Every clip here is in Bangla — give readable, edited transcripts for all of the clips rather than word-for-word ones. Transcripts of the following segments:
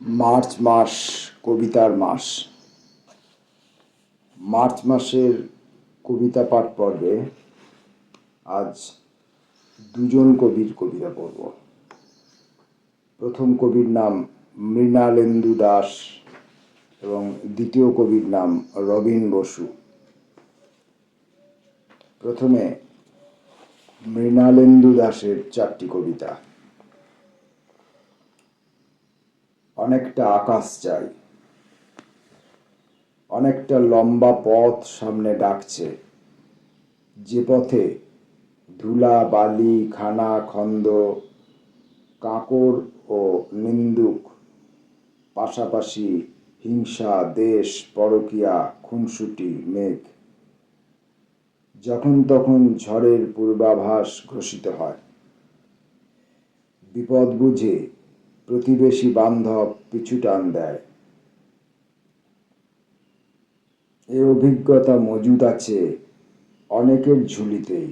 মার্চ মাস কবিতার মাস। মার্চ মাসের কবিতা পাঠ পর্বে আজ দুজন কবির কবিতা পড়ব। প্রথম কবির নাম মৃণালেন্দু দাস এবং দ্বিতীয় কবির নাম রবীন বসু। প্রথমে মৃণালেন্দু দাসের 4টি কবিতা। অনেকটা আকাশ চাই, অনেকটা লম্বা পথ সামনে ডাকছে, যে পথে ধুলা বালি খানা খন্দ কাঁকর ও নিন্দুক, পাশাপাশি হিংসা দেশ পরকীয়া খুনসুটি মেঘ। যখন তখন ঝড়ের পূর্বাভাস ঘোষিত হয়, বিপদ বুঝে প্রতিবেশী বান্ধব পিছু টান দেয়। এ অভিজ্ঞতা মজুদ আছে অনেকের ঝুলিতেই,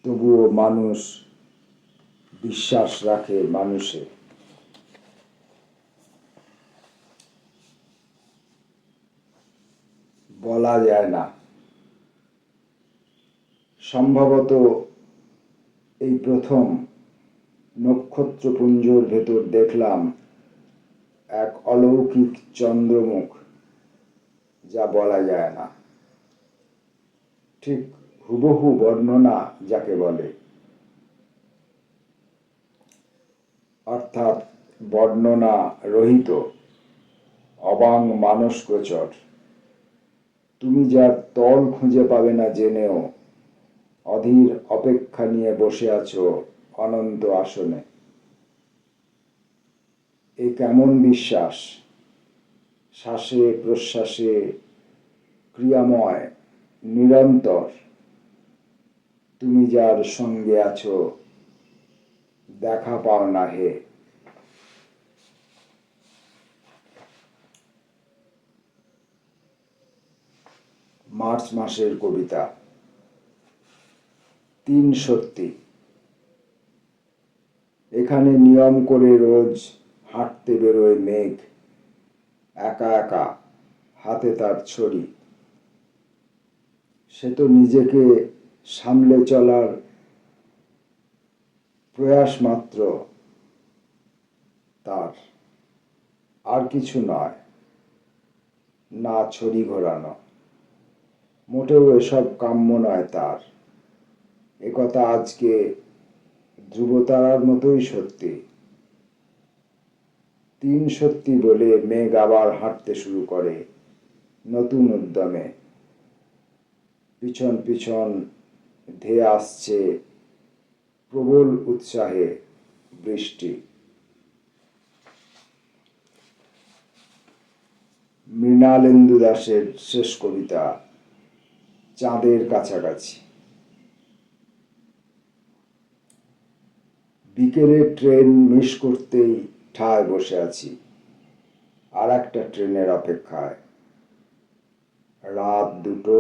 তবুও মানুষ বিশ্বাস রাখে মানুষে। বলা যায় না, সম্ভবত এই প্রথম নক্ষত্রপুঞ্জর ভেতর দেখলাম এক অলৌকিক চন্দ্রমুখ, যা বলা যায় না। ঠিক হুবহু বর্ণনা যাকে বলে, অর্থাৎ বর্ণনা রহিত অবাং মানসগোচর। তুমি যার তল খুঁজে পাবে না জেনেও অধীর অপেক্ষা নিয়ে বসে আছো অনন্ত আসনে। এ কেমন বিশ্বাস, শ্বাসে প্রশ্বাসে ক্রিয়াময় নিরন্তর। তুমি যার সঙ্গে আছো দেখা পাও না হে। মার্চ মাসের কবিতা। 3 সত্যি। এখানে নিয়ম করে রোজ হাঁটতে বেরোয় মেঘ, একা একা হাতে তার ছড়ি। সে তো নিজেকে সামলে চলার প্রয়াস মাত্র তার, আর কিছু নয়। না ছড়ি ঘোরানো, মোটেও এসব কাম্য নয় তার। একথা আজকে ধ্রুবতারার মতোই সত্যি। 3 সত্যি বলে মেঘ আবার হাঁটতে শুরু করে নতুন উদ্যমে। পিছন পিছন ধেয়ে আসছে প্রবল উৎসাহে বৃষ্টি। মৃণালেন্দু দাসের শেষ কবিতা চাঁদের কাছাকাছি। বিকেলে ট্রেন মিস করতেই ঠায় বসে আছি আর একটা ট্রেনের অপেক্ষায়। রাত 2টো,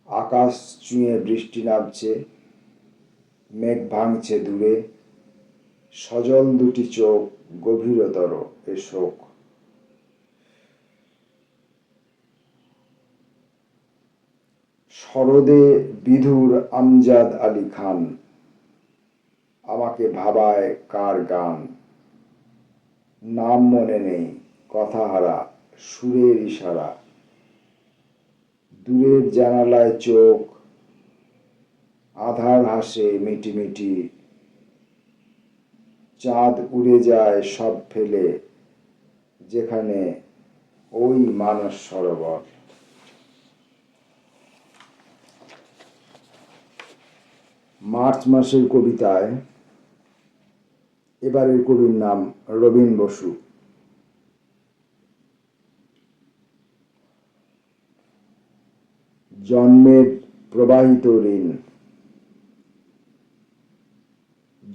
আকাশ চুঁয়ে বৃষ্টি নামছে, মেঘ ভাঙছে দূরে, সজল দুটি চোখ গভীরতর এ শোক। শরদে বিধুর আমজাদ আলী খান আমাকে ভাবায় কার গান। নাম মনে নেই, কথা হারা সুরের ইশারা। দূরের জানালায় চোখ, আধার হাসে মিটিমিটি। চাঁদ উড়ে যায় সব ফেলে, যেখানে ওই মানস সরোবর। মার্চ মাসের কবিতায় এবারের কবির নাম রবীন বসু। জন্মের প্রবাহিত ঋণ।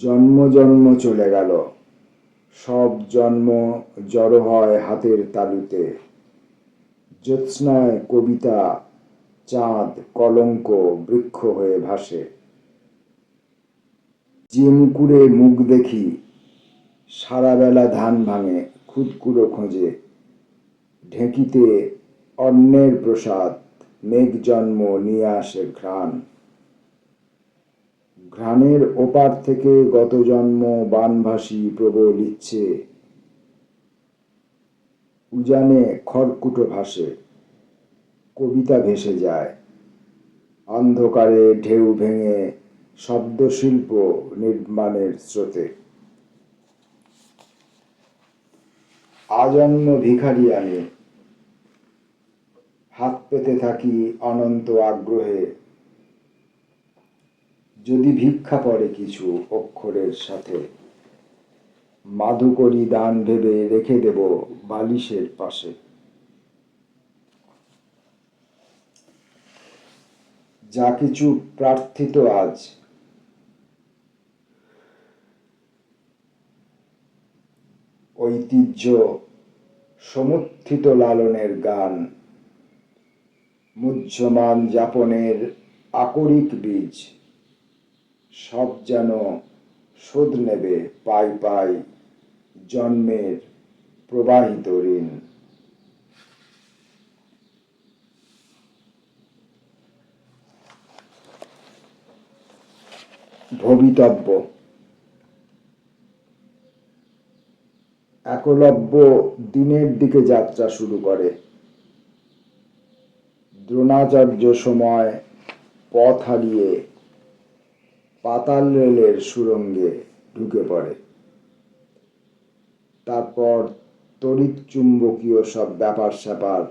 জন্ম জন্ম চলে গেল, সব জন্ম জড়ো হয় হাতের তালুতে। জ্যোৎস্নায় কবিতা চাঁদ কলঙ্ক বৃক্ষ হয়ে ভাসে। যে মুকুরে মুখ দেখি সারা বেলা ধান ভাঙে, খুদকুড়ো খোঁজে, ঢেঁকিতে অন্নের প্রসাদ, মেঘ জন্ম নিয়ে আসে ঘ্রাণ। ঘ্রাণের ওপার থেকে গত জন্ম বানভাসী প্রবল ইচ্ছে, উজানে খড়কুটো ভাসে, কবিতা ভেসে যায়, অন্ধকারে ঢেউ ভেঙে শব্দশিল্প নির্মাণের স্রোতে। আজন্ম ভিখারি আমি, হাত পেতে থাকি অনন্ত আগ্রহে, যদি ভিক্ষা পড়ে কিছু অক্ষরের সাথে, মাধুকরী দান ভেবে রেখে দেব বালিশের পাশে। যা কিছু প্রার্থিত আজ, ঐতিহ্য সমুত্থিত লালনের গান, মুহ্যমান যাপনের আকরিক বীজ, সব যেন শোধ নেবে পাই পাই জন্মের প্রবাহিত ঋণ। ভবিতব্য। একলব্য দিনের দিকে যাত্রা শুরু করে। দ্রোণাচার্য সময় পথ হারিয়ে পাতাল রেলের সুড়ঙ্গে ঢুকে পড়ে। তারপর তড়িৎ চুম্বকীয় সব ব্যাপার স্যাপার,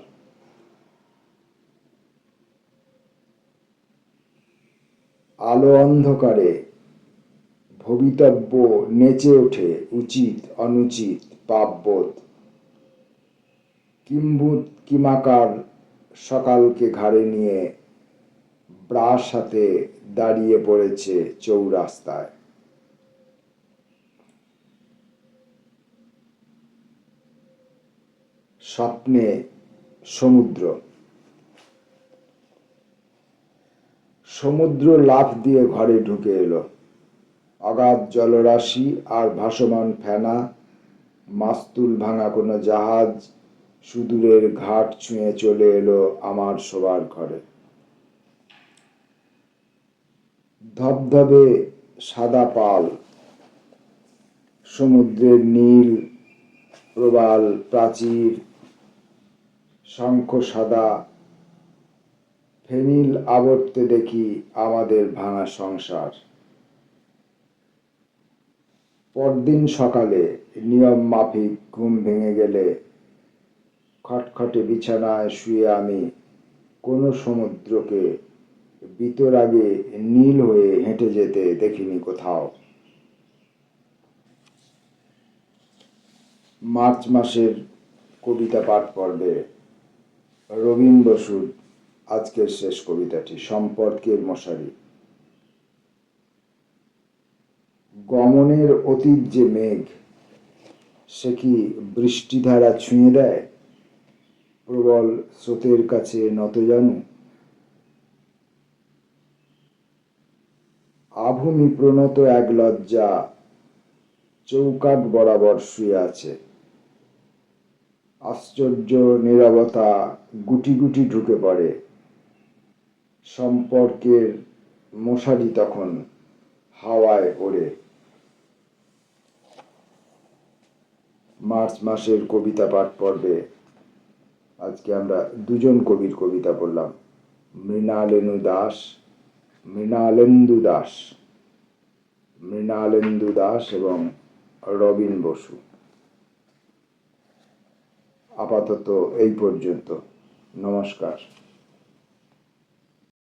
আলো অন্ধকারে ভবিতব্য নেচে ওঠে উচিত অনুচিত পাপবোধ। কিম্ভূত কিমাকার সকালকে ঘাড়ে নিয়ে ব্রাশ হাতে দাঁড়িয়ে পড়েছে চৌরাস্তায়। স্বপ্নে সমুদ্র। সমুদ্র লাফ দিয়ে ঘরে ঢুকে এলো। অগাধ জলরাশি আর ভাসমান ফেনা, মাস্তুল ভাঙা কোনো জাহাজ সুদূরের ঘাট ছুঁয়ে চলে এলো আমার শোবার ঘরে। ধবধবে সাদা পাল, সমুদ্রের নীল প্রবাল প্রাচীর, শঙ্খ সাদা ফেনিল আবর্তে দেখি আমাদের ভাঙা সংসার। পরদিন সকালে নিয়ম মাফিক ঘুম ভেঙে গেলে খটখটে বিছানায় শুয়ে আমি কোনো সমুদ্রকে বিতরাগে নীল হয়ে হেঁটে যেতে দেখিনি কোথাও। মার্চ মাসের কবিতা পাঠ পর্বে রবীন বসুর আজকের শেষ কবিতাটি সম্পর্কের মশারি। গমনের অতীত যে মেঘ, সে কি বৃষ্টিধারা ছুঁয়ে দেয় প্রবল স্রোতের কাছে নতজানু? আভূমি প্রণত এক লজ্জা চৌকাঠ বরাবর শুয়ে আছে। আশ্চর্য নীরবতা গুটি গুটি ঢুকে পড়ে। সম্পর্কের মশারি তখন হাওয়ায় ওড়ে। মার্চ মাসের কবিতা পাঠ পর্বে আজকে আমরা দুজন কবির কবিতা পড়লাম, মৃণালেন্দু দাস এবং রবীন বসু। আপাতত এই পর্যন্ত। নমস্কার।